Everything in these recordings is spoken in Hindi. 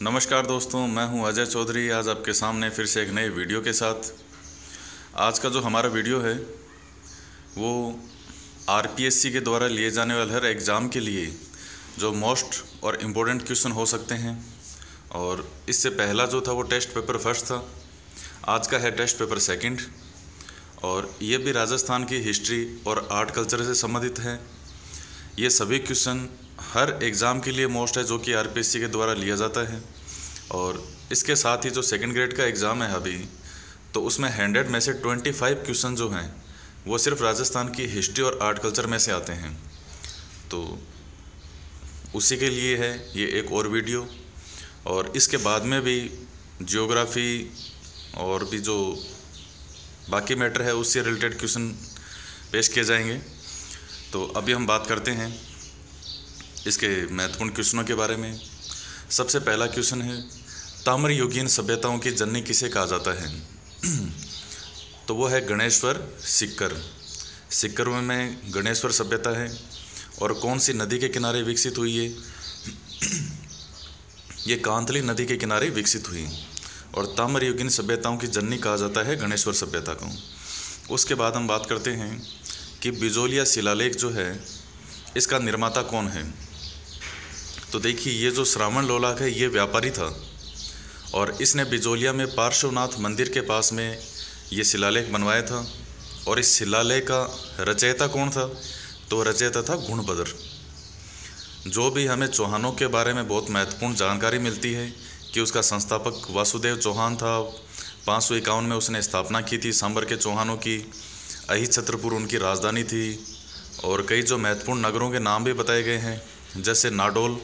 नमस्कार दोस्तों, मैं हूं अजय चौधरी। आज आपके सामने फिर से एक नए वीडियो के साथ। आज का जो हमारा वीडियो है वो आरपीएससी के द्वारा लिए जाने वाले हर एग्ज़ाम के लिए जो मोस्ट और इम्पोर्टेंट क्वेश्चन हो सकते हैं। और इससे पहला जो था वो टेस्ट पेपर फर्स्ट था, आज का है टेस्ट पेपर सेकंड। और ये भी राजस्थान की हिस्ट्री और आर्ट कल्चर से संबंधित है। ये सभी क्वेश्चन हर एग्ज़ाम के लिए मोस्ट है जो कि आरपीएससी के द्वारा लिया जाता है। और इसके साथ ही जो सेकंड ग्रेड का एग्ज़ाम है अभी, तो उसमें 100 में से 25 क्वेश्चन जो हैं वो सिर्फ राजस्थान की हिस्ट्री और आर्ट कल्चर में से आते हैं। तो उसी के लिए है ये एक और वीडियो। और इसके बाद में भी जियोग्राफी और भी जो बाकी मैटर है उससे रिलेटेड क्वेश्चन पेश किए जाएंगे। तो अभी हम बात करते हैं इसके महत्वपूर्ण क्वेश्चनों के बारे में। सबसे पहला क्वेश्चन है, ताम्रयुगीन सभ्यताओं की जननी किसे कहा जाता है? तो वो है गणेश्वर सिक्कर। सिक्कर में गणेश्वर सभ्यता है। और कौन सी नदी के किनारे विकसित हुई है? ये कांतली नदी के किनारे विकसित हुई। और ताम्रयुगीन सभ्यताओं की जननी कहा जाता है गणेश्वर सभ्यता को। उसके बाद हम बात करते हैं कि बिजोलिया शिलालेख जो है इसका निर्माता कौन है? तो देखिए, ये जो श्रावण लोलाक है ये व्यापारी था और इसने बिजोलिया में पार्श्वनाथ मंदिर के पास में ये शिलालेख बनवाया था। और इस शिलालेख का रचयिता कौन था? तो रचयिता था गुणभद्र। जो भी हमें चौहानों के बारे में बहुत महत्वपूर्ण जानकारी मिलती है कि उसका संस्थापक वासुदेव चौहान था। 551 में उसने स्थापना की थी सांबर के चौहानों की। अहिछत्रपुर उनकी राजधानी थी। और कई जो महत्वपूर्ण नगरों के नाम भी बताए गए हैं, जैसे नाडोल,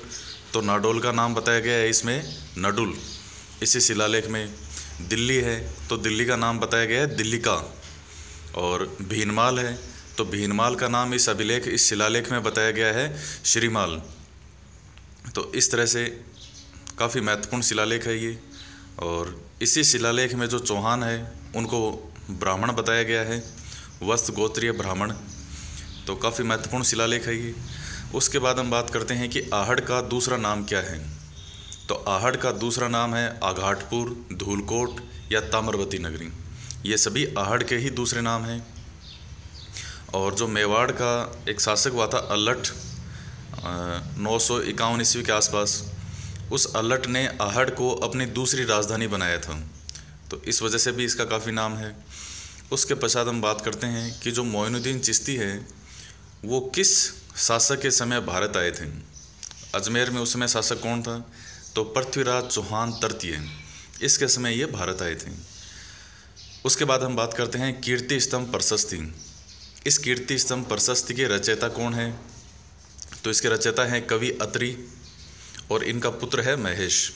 तो नाडोल का नाम बताया गया है इसमें नडुल इसी शिलालेख में। दिल्ली है तो दिल्ली का नाम बताया गया है दिल्ली का। और भीनमाल है तो भीनमाल का नाम इस अभिलेख इस शिलालेख में बताया गया है श्रीमाल। तो इस तरह से काफ़ी महत्वपूर्ण शिलालेख है ये। और इसी शिलालेख में जो चौहान है उनको ब्राह्मण बताया गया है, वस्त गोत्रीय ब्राह्मण। तो काफ़ी महत्वपूर्ण शिलालेख है ये। उसके बाद हम बात करते हैं कि आहड़ का दूसरा नाम क्या है? तो आहड़ का दूसरा नाम है आघाटपुर, धूलकोट या ताम्रवती नगरी। ये सभी आहड़ के ही दूसरे नाम हैं। और जो मेवाड़ का एक शासक हुआ था अल्लट 951 ईस्वी के आसपास, उस अल्लट ने आहड़ को अपनी दूसरी राजधानी बनाया था। तो इस वजह से भी इसका काफ़ी नाम है। उसके पश्चात हम बात करते हैं कि जो मोइनुद्दीन चिश्ती है वो किस शासक के समय भारत आए थे? अजमेर में उस समय शासक कौन था? तो पृथ्वीराज चौहान तृतीय, इसके समय ये भारत आए थे। उसके बाद हम बात करते हैं कीर्ति स्तंभ प्रशस्ति। इस कीर्ति स्तंभ प्रशस्ति के रचयिता कौन है? तो इसके रचयिता हैं कवि अत्रि और इनका पुत्र है महेश।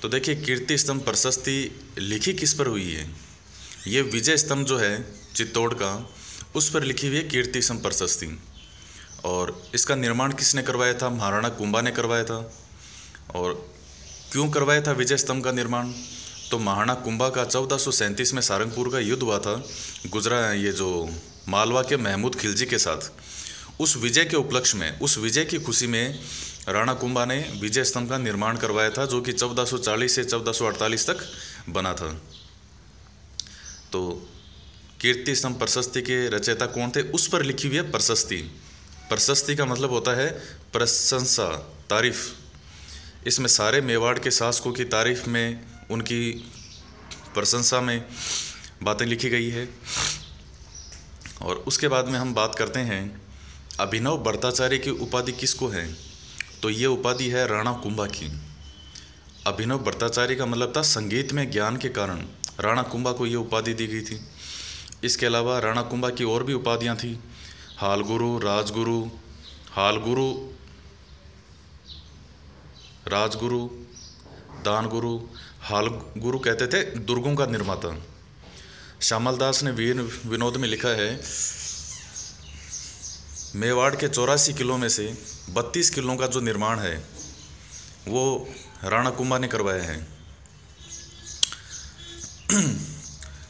तो देखिए, कीर्ति स्तंभ प्रशस्ति लिखी किस पर हुई है? ये विजय स्तंभ जो है चित्तौड़ का, उस पर लिखी हुई है कीर्ति स्तंभ प्रशस्ति। और इसका निर्माण किसने करवाया था? महाराणा कुंभा ने करवाया था। और क्यों करवाया था विजय स्तंभ का निर्माण? तो महाराणा कुंभा का 1437 में सारंगपुर का युद्ध हुआ था ये जो मालवा के महमूद खिलजी के साथ। उस विजय के उपलक्ष्य में, उस विजय की खुशी में राणा कुंभा ने विजय स्तंभ का निर्माण करवाया था, जो कि 1440 से 1448 तक बना था। तो कीर्ति स्तंभ प्रशस्ति के रचयिता कौन थे? उस पर लिखी हुई है प्रशस्ति। प्रशस्ति का मतलब होता है प्रशंसा, तारीफ। इसमें सारे मेवाड़ के शासकों की तारीफ में, उनकी प्रशंसा में बातें लिखी गई है। और उसके बाद में हम बात करते हैं अभिनव भट्टाचार्य की उपाधि किसको है? तो ये उपाधि है राणा कुंभा की। अभिनव भट्टाचार्य का मतलब था संगीत में ज्ञान के कारण राणा कुंभा को ये उपाधि दी गई थी। इसके अलावा राणा कुंभा की और भी उपाधियाँ थी, हालगुरु, राजगुरु, हालगुरु, राजगुरु, दानगुरु। हालगुरु कहते थे दुर्गों का निर्माता। श्यामल दास ने वीर विनोद में लिखा है, मेवाड़ के 84 किलों में से 32 किलों का जो निर्माण है वो राणा कुंभा ने करवाया है।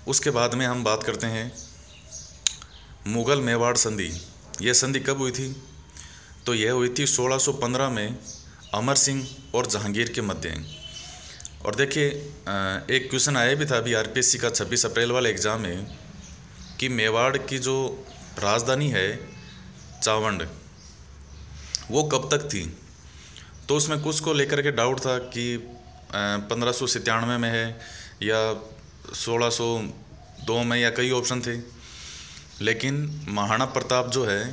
उसके बाद में हम बात करते हैं मुग़ल मेवाड़ संधि। यह संधि कब हुई थी? तो यह हुई थी 1615 में अमर सिंह और जहांगीर के मध्य। और देखिए एक क्वेश्चन आया भी था अभी आरपीएससी का 26 अप्रैल वाले एग्ज़ाम में कि मेवाड़ की जो राजधानी है चावंड वो कब तक थी। तो उसमें कुछ को लेकर के डाउट था कि 1597 में है या 1602 में, या कई ऑप्शन थे। लेकिन महाराणा प्रताप जो है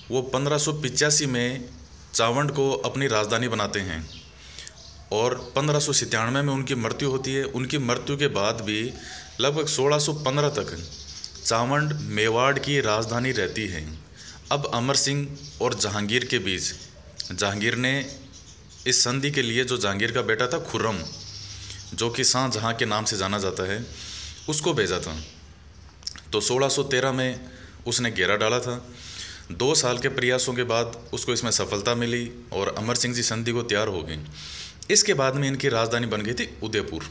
वो 1585 में चावंड को अपनी राजधानी बनाते हैं और 1597 में उनकी मृत्यु होती है। उनकी मृत्यु के बाद भी लगभग 1615 तक चावंड मेवाड़ की राजधानी रहती है। अब अमर सिंह और जहांगीर के बीच जहांगीर ने इस संधि के लिए जो जहांगीर का बेटा था खुर्रम, जो कि शाहजहां के नाम से जाना जाता है, उसको भेजा था। तो 1613 में उसने घेरा डाला था। 2 साल के प्रयासों के बाद उसको इसमें सफलता मिली और अमर सिंह जी संधि को तैयार हो गई। इसके बाद में इनकी राजधानी बन गई थी उदयपुर।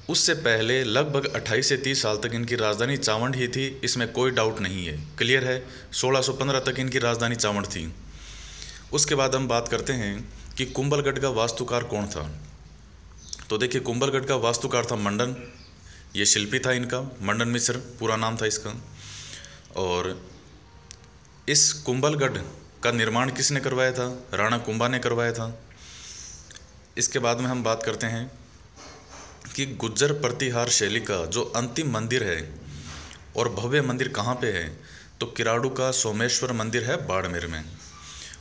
उससे पहले लगभग 28 से 30 साल तक इनकी राजधानी चावंड ही थी, इसमें कोई डाउट नहीं है, क्लियर है। 1615 तक इनकी राजधानी चावंड थी। उसके बाद हम बात करते हैं कि कुंभलगढ़ का वास्तुकार कौन था। तो देखिए कुंभलगढ़ का वास्तुकार था मंडन, ये शिल्पी था इनका, मंडन मिश्र पूरा नाम था इसका। और इस कुंभलगढ़ का निर्माण किसने करवाया था? राणा कुंभा ने करवाया था। इसके बाद में हम बात करते हैं कि गुज्जर प्रतिहार शैली का जो अंतिम मंदिर है और भव्य मंदिर कहाँ पे है, तो किराड़ू का सोमेश्वर मंदिर है बाड़मेर में।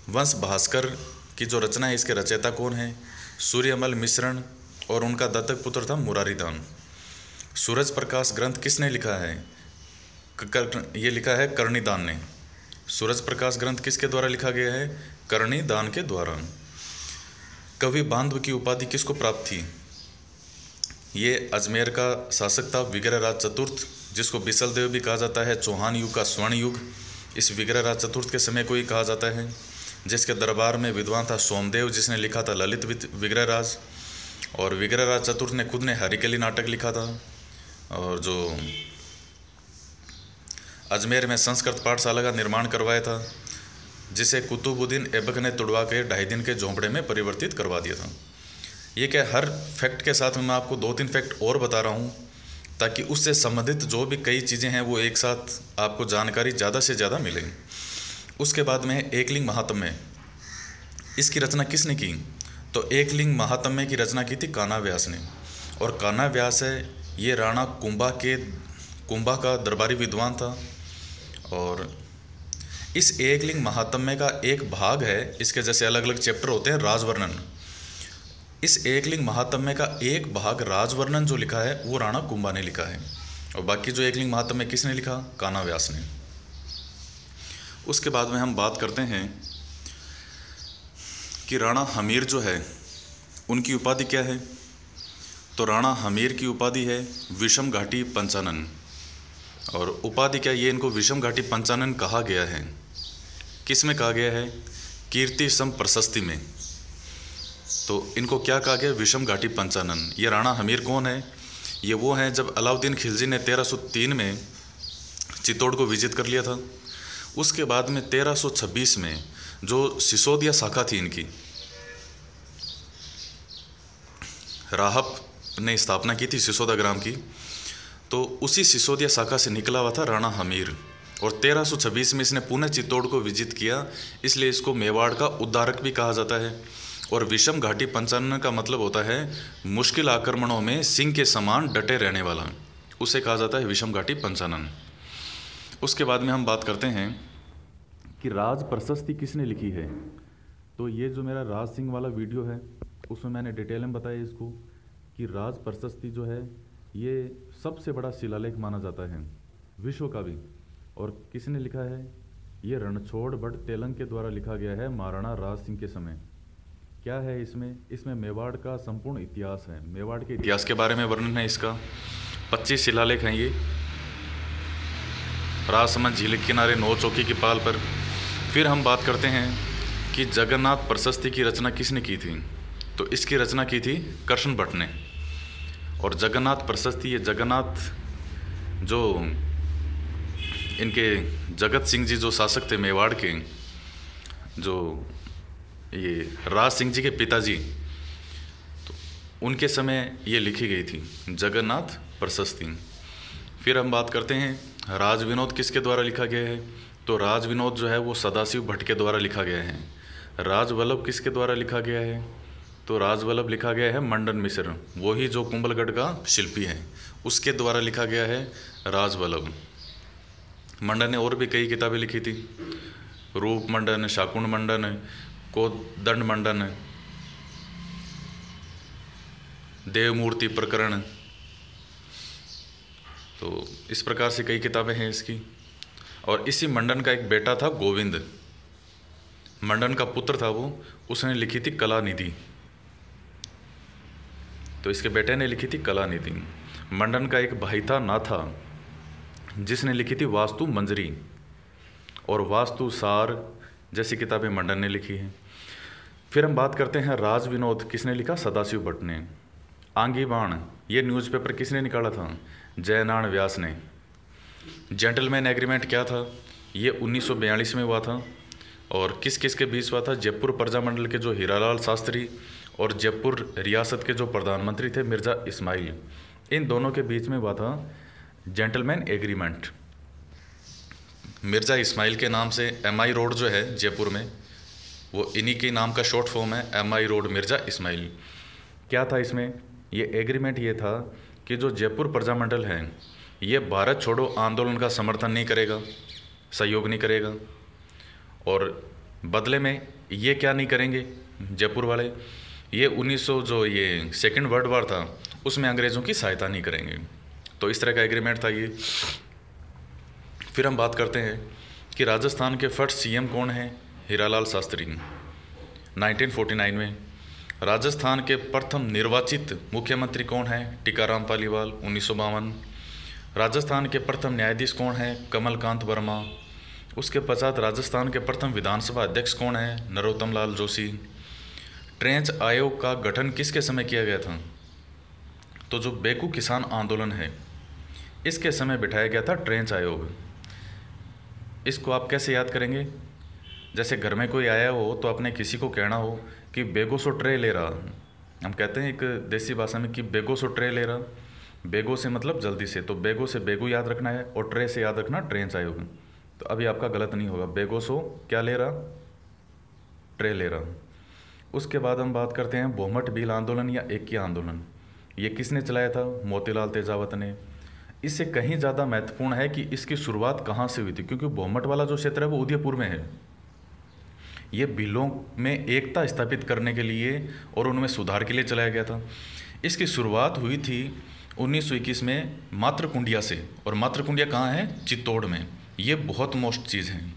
वंश भास्कर की जो रचना है, इसके रचयिता कौन है? सूर्यमल मिश्रण, और उनका दत्तक पुत्र था मुरारीदान। सूरज प्रकाश ग्रंथ किसने लिखा है? ये लिखा है कर्णिदान ने। सूरज प्रकाश ग्रंथ किसके द्वारा लिखा गया है? कर्णिदान के द्वारा। कवि बांधव की उपाधि किसको प्राप्त थी? ये अजमेर का शासक था विग्रहराज चतुर्थ, जिसको बिसल देव भी कहा जाता है, चौहान युग का स्वर्ण युग इस विग्रहराज चतुर्थ के समय को ही कहा जाता है। जिसके दरबार में विद्वान था सोमदेव, जिसने लिखा था ललित विग्रहराज। और विग्रहराज चतुर्थ ने खुद ने हरिकेली नाटक लिखा था। और जो अजमेर में संस्कृत पाठशाला का निर्माण करवाया था, जिसे कुतुबुद्दीन ऐबक ने तुड़वा के 2.5 दिन के झोंपड़े में परिवर्तित करवा दिया था। ये क्या, हर फैक्ट के साथ में मैं आपको 2-3 फैक्ट और बता रहा हूँ, ताकि उससे संबंधित जो भी कई चीज़ें हैं वो एक साथ आपको जानकारी ज़्यादा से ज़्यादा मिले। उसके बाद में एकलिंग महात्म्य, इसकी रचना किसने की? तो एकलिंग महात्म्य की रचना की थी कान्हा व्यास ने। और कान्हा व्यास है ये राणा कुंभा का दरबारी विद्वान था। और इस एकलिंग महात्म्य का एक भाग है, इसके जैसे अलग अलग चैप्टर होते हैं, राजवर्णन। इस एकलिंग महात्म्य का एक भाग राजवर्णन जो लिखा है वो राणा कुंभा ने लिखा है। और बाकी जो एकलिंग महात्म्य किसने लिखा? कान्हा व्यास ने। उसके बाद में हम बात करते हैं कि राणा हमीर जो है उनकी उपाधि क्या है। तो राणा हमीर की उपाधि है विषम घाटी पंचानन। और उपाधि क्या, ये इनको विषम घाटी पंचानन कहा गया है। किस में कहा गया है? कीर्ति सम प्रशस्ति में। तो इनको क्या कहा गया? विषम घाटी पंचानन। ये राणा हमीर कौन है? ये वो हैं जब अलाउद्दीन खिलजी ने 1303 में चित्तौड़ को विजित कर लिया था। उसके बाद में 1326 में जो सिसोदिया शाखा थी इनकी, राहप ने स्थापना की थी सिसोदा ग्राम की, तो उसी सिसोदिया शाखा से निकला हुआ था राणा हमीर। और 1326 में इसने पुनः चित्तौड़ को विजित किया, इसलिए इसको मेवाड़ का उद्धारक भी कहा जाता है। और विषम घाटी पंचानन का मतलब होता है मुश्किल आक्रमणों में सिंह के समान डटे रहने वाला, उसे कहा जाता है विषम घाटी पंचानन। उसके बाद में हम बात करते हैं कि राज प्रशस्ति किसने लिखी है। तो ये जो मेरा राज सिंह वाला वीडियो है उसमें मैंने डिटेल में बताया इसको कि राज प्रशस्ति जो है ये सबसे बड़ा शिलालेख माना जाता है विश्व का भी। और किसने लिखा है? ये रणछोड़ भट्ट तेलंग के द्वारा लिखा गया है महाराणा राज सिंह के समय। क्या है इसमें मेवाड़ का संपूर्ण इतिहास है, मेवाड़ के इतिहास के बारे में वर्णन है इसका। 25 शिलालेख हैं ये। राजसमंद झील के किनारे 9 चौकी की पाल पर। फिर हम बात करते हैं कि जगन्नाथ प्रशस्ति की रचना किसने की थी। तो इसकी रचना की थी कृष्ण भट्ट ने। और जगन्नाथ प्रशस्ति, ये जगन्नाथ जो इनके जगत सिंह जी जो शासक थे मेवाड़ के, जो ये राज सिंह जी के पिताजी, तो उनके समय ये लिखी गई थी, जगन्नाथ प्रशस्ति। फिर हम बात करते हैं राज विनोद किसके द्वारा लिखा गया है। तो राज विनोद जो है वो सदाशिव भट्ट के द्वारा लिखा गया है। राजवल्लभ किसके द्वारा लिखा गया है। तो राजवल्लभ लिखा गया है मंडन मिश्र, वही जो कुंभलगढ़ का शिल्पी है, उसके द्वारा लिखा गया है राजवल्लभ। मंडन ने और भी कई किताबें लिखी थी, रूप मंडन, शाकुन मंडन, कोदंड मंडन, देवमूर्ति प्रकरण। तो इस प्रकार से कई किताबें हैं इसकी। और इसी मंडन का एक बेटा था गोविंद, मंडन का पुत्र था वो, उसने लिखी थी कलानिधि। तो इसके बेटे ने लिखी थी कलानिधि। मंडन का एक भाई था नाथा, जिसने लिखी थी वास्तु मंजरी और वास्तु सार जैसी किताबें मंडन ने लिखी हैं। फिर हम बात करते हैं राज विनोद किसने लिखा, सदाशिव भट्ट ने। आंगी बाण ये न्यूज़पेपर किसने निकाला था, जयनारायण व्यास ने। जेंटलमैन एग्रीमेंट क्या था, ये 1942 में हुआ था। और किस किस के बीच हुआ था, जयपुर प्रजामंडल के जो हीरालाल शास्त्री और जयपुर रियासत के जो प्रधानमंत्री थे मिर्ज़ा इस्माइल, इन दोनों के बीच में हुआ था जेंटलमैन एग्रीमेंट। मिर्ज़ा इस्माइल के नाम से MI रोड जो है जयपुर में, वो इन्हीं के नाम का शॉर्ट फॉर्म है, MI रोड मिर्ज़ा इस्माइल। क्या था इसमें, ये एग्रीमेंट ये था कि जो जयपुर प्रजामंडल है ये भारत छोड़ो आंदोलन का समर्थन नहीं करेगा, सहयोग नहीं करेगा। और बदले में ये क्या नहीं करेंगे जयपुर वाले, ये 1900 जो ये सेकेंड वर्ल्ड वॉर था उसमें अंग्रेज़ों की सहायता नहीं करेंगे। तो इस तरह का एग्रीमेंट था ये। फिर हम बात करते हैं कि राजस्थान के फर्स्ट CM कौन है, हीरालाल शास्त्री। 1949 में राजस्थान के प्रथम निर्वाचित मुख्यमंत्री कौन है, टीकाराम पालीवाल। 1952 राजस्थान के प्रथम न्यायाधीश कौन है, कमलकांत वर्मा। उसके पश्चात राजस्थान के प्रथम विधानसभा अध्यक्ष कौन है, नरोत्तम लाल जोशी। ट्रेंच आयोग का गठन किसके समय किया गया था, तो जो बेकू किसान आंदोलन है इसके समय बिठाया गया था ट्रेंच आयोग। इसको आप कैसे याद करेंगे, जैसे घर में कोई आया हो तो अपने किसी को कहना हो कि बेगो सो ट्रे ले रहा, हम कहते हैं एक देसी भाषा में कि बेगो सो ट्रे ले रहा। बेगो से मतलब जल्दी से, तो बेगो से बेगू याद रखना है और ट्रे से याद रखना ट्रेंच आयोग। तो अभी आपका गलत नहीं होगा, बेगो सो क्या ले रहा, ट्रे ले रहा। उसके बाद हम बात करते हैं बोहमट बील आंदोलन या एकी आंदोलन, ये किसने चलाया था, मोतीलाल तेजावत ने। इससे कहीं ज़्यादा महत्वपूर्ण है कि इसकी शुरुआत कहाँ से हुई थी, क्योंकि बोहमट वाला जो क्षेत्र है वो उदयपुर में है। ये बिलों में एकता स्थापित करने के लिए और उनमें सुधार के लिए चलाया गया था। इसकी शुरुआत हुई थी 1921 में मातृकुंडिया से, और मातृकुंडिया कहाँ है, चित्तौड़ में। ये बहुत मोस्ट चीज़ है।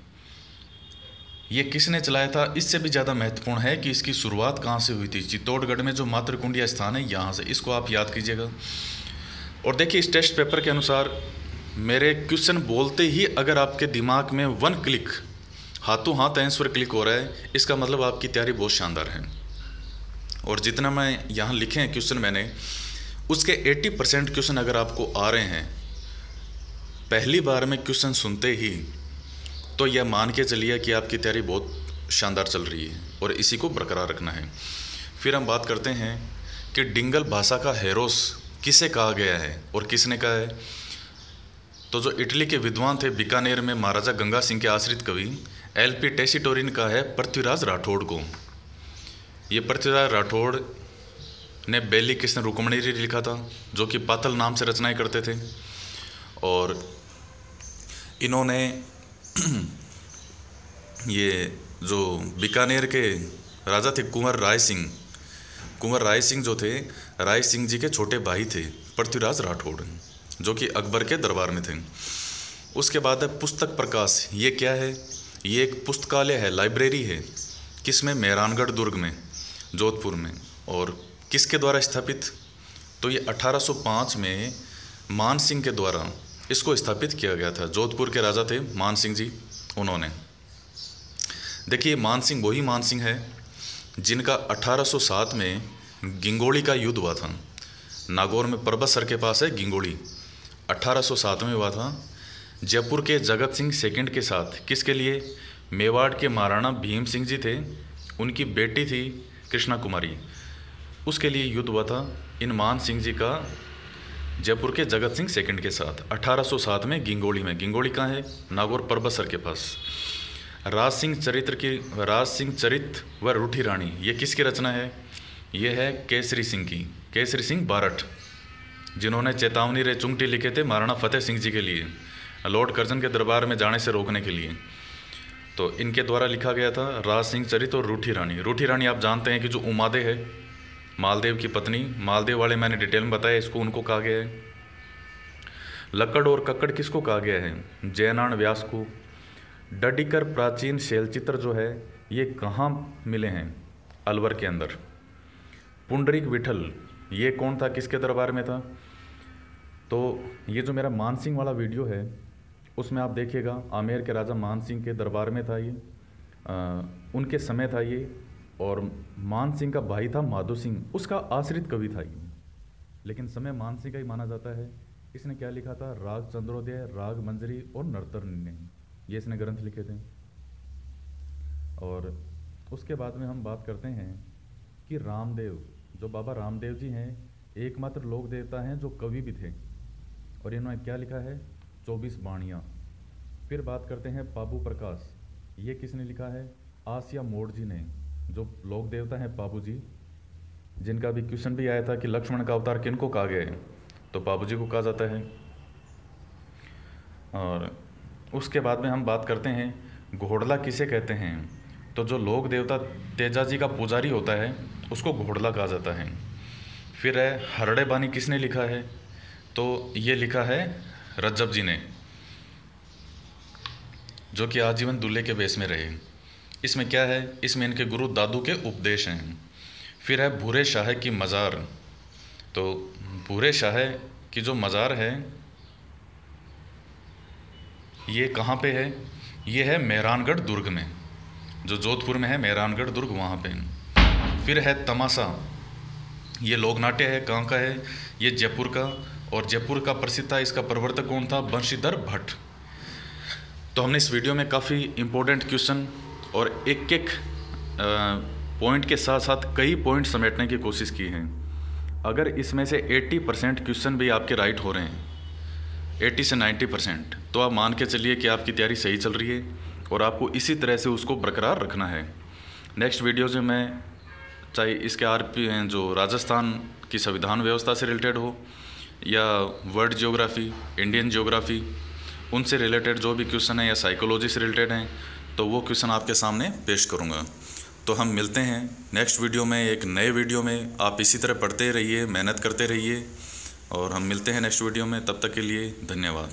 ये किसने चलाया था, इससे भी ज़्यादा महत्वपूर्ण है कि इसकी शुरुआत कहाँ से हुई थी। चित्तौड़गढ़ में जो मातृकुंडिया स्थान है यहाँ से, इसको आप याद कीजिएगा। और देखिए इस टेस्ट पेपर के अनुसार मेरे क्वेश्चन बोलते ही अगर आपके दिमाग में 1 क्लिक, हाथों हाथ आंसर क्लिक हो रहा है, इसका मतलब आपकी तैयारी बहुत शानदार है। और जितना मैं यहाँ लिखे हैं क्वेश्चन मैंने, उसके 80% क्वेश्चन अगर आपको आ रहे हैं पहली बार में क्वेश्चन सुनते ही, तो यह मान के चलिए कि आपकी तैयारी बहुत शानदार चल रही है और इसी को बरकरार रखना है। फिर हम बात करते हैं कि डिंगल भाषा का हेरोस किसे कहा गया है और किसने कहा है। तो जो इटली के विद्वान थे बीकानेर में महाराजा गंगा सिंह के आश्रित कवि LP टेसिटोरिन का है पृथ्वीराज राठौड़ को। ये पृथ्वीराज राठौड़ ने बेली कृष्ण रुक्मणी लिखा था, जो कि पातल नाम से रचनाएं करते थे। और इन्होंने ये जो बीकानेर के राजा थे कुंवर राय सिंह जो थे, राय सिंह जी के छोटे भाई थे पृथ्वीराज राठौड़, जो कि अकबर के दरबार में थे। उसके बाद है पुस्तक प्रकाश। ये क्या है, ये एक पुस्तकालय है, लाइब्रेरी है। किस में, मेहरानगढ़ दुर्ग में, जोधपुर में। और किसके द्वारा स्थापित, तो ये 1805 में मान सिंह के द्वारा इसको स्थापित किया गया था। जोधपुर के राजा थे मान सिंह जी, उन्होंने। देखिए मान सिंह वही मान सिंह है जिनका 1807 में गिंगोड़ी का युद्ध हुआ था। नागौर में परबतसर के पास है गिंगोड़ी, 1807 में हुआ था। जयपुर के जगत सिंह सेकंड के साथ, किसके लिए, मेवाड़ के महाराणा भीम सिंह जी थे, उनकी बेटी थी कृष्णा कुमारी। उसके लिए युद्ध हुआ था इन मान सिंह जी का जयपुर के जगत सिंह सेकंड के साथ 1807 में गिंगोड़ी में। गिंगोड़ी कहाँ है? नागौर परबतसर के पास। राज सिंह चरित व रूठी रानी, ये किसकी रचना है? ये है केसरी सिंह की, केसरी सिंह बारठ, जिन्होंने चेतावनी रे चुंगटी लिखे थे महाराणा फतेह सिंह जी के लिए, लॉर्ड कर्जन के दरबार में जाने से रोकने के लिए। तो इनके द्वारा लिखा गया था राज सिंह चरित और रूठी रानी। रूठी रानी आप जानते हैं कि जो उमादे है, मालदेव की पत्नी, मालदेव वाले मैंने डिटेल में बताया, इसको उनको कहा गया है। लक्कड़ और कक्कड़ किसको कहा गया है? जयनारायण व्यास को। डडिकर प्राचीन शैलचित्र जो है ये कहाँ मिले हैं? अलवर के अंदर। पुंडरीक विठल, ये कौन था, किसके दरबार में था? तो ये जो मेरा मानसिंह वाला वीडियो है उसमें आप देखिएगा, आमेर के राजा मानसिंह के दरबार में था ये, उनके समय था ये। और मानसिंह का भाई था माधो सिंह, उसका आश्रित कवि था ये, लेकिन समय मानसिंह का ही माना जाता है। इसने क्या लिखा था? राग चंद्रोदय, राग मंजरी और नर्तर निर्णय, ये इसने ग्रंथ लिखे थे। और उसके बाद में हम बात करते हैं कि रामदेव, जो बाबा रामदेव जी हैं, एकमात्र लोक देवता हैं जो कवि भी थे, और इन्होंने क्या लिखा है? 24 बाणियाँ। फिर बात करते हैं पाबू प्रकाश, ये किसने लिखा है? आसिया मोड़ जी ने, जो लोक देवता हैं पाबू जी, जिनका भी क्वेश्चन भी आया था कि लक्ष्मण का अवतार किनको कहा गया है, तो पाबू जी को कहा जाता है। और उसके बाद में हम बात करते हैं घोड़ला किसे कहते हैं? तो जो लोक देवता तेजा जी का पुजारी होता है उसको घोड़ला कहा जाता है। फिर है हरड़े बानी, किसने लिखा है? तो ये लिखा है रज्जब जी ने, जो कि आजीवन दूल्हे के बेस में रहे। इसमें क्या है? इसमें इनके गुरु दादू के उपदेश हैं। फिर है भूरे शाह की मज़ार, तो भूरे शाह की जो मज़ार है ये कहाँ पे है? ये है मेहरानगढ़ दुर्ग में, जो जोधपुर में है मेहरानगढ़ दुर्ग, वहाँ पे। फिर है तमाशा, ये लोक नाट्य है, कहाँ का है? ये जयपुर का, और जयपुर का प्रसिद्ध था, इसका प्रवर्तक कौन था? बंशीधर भट्ट। तो हमने इस वीडियो में काफ़ी इम्पोर्टेंट क्वेश्चन और एक एक पॉइंट के साथ साथ कई पॉइंट समेटने की कोशिश की है। अगर इसमें से 80% क्वेश्चन भी आपके राइट हो रहे हैं, 80 से 90%, तो आप मान के चलिए कि आपकी तैयारी सही चल रही है और आपको इसी तरह से उसको बरकरार रखना है। नेक्स्ट वीडियो में मैं, चाहे इसके आरपी हैं जो राजस्थान की संविधान व्यवस्था से रिलेटेड हो या वर्ल्ड ज्योग्राफी, इंडियन ज्योग्राफी, उनसे रिलेटेड जो भी क्वेश्चन है, या साइकोलॉजी से रिलेटेड हैं, तो वो क्वेश्चन आपके सामने पेश करूँगा। तो हम मिलते हैं नेक्स्ट वीडियो में, एक नए वीडियो में। आप इसी तरह पढ़ते रहिए, मेहनत करते रहिए, और हम मिलते हैं नेक्स्ट वीडियो में। तब तक के लिए धन्यवाद।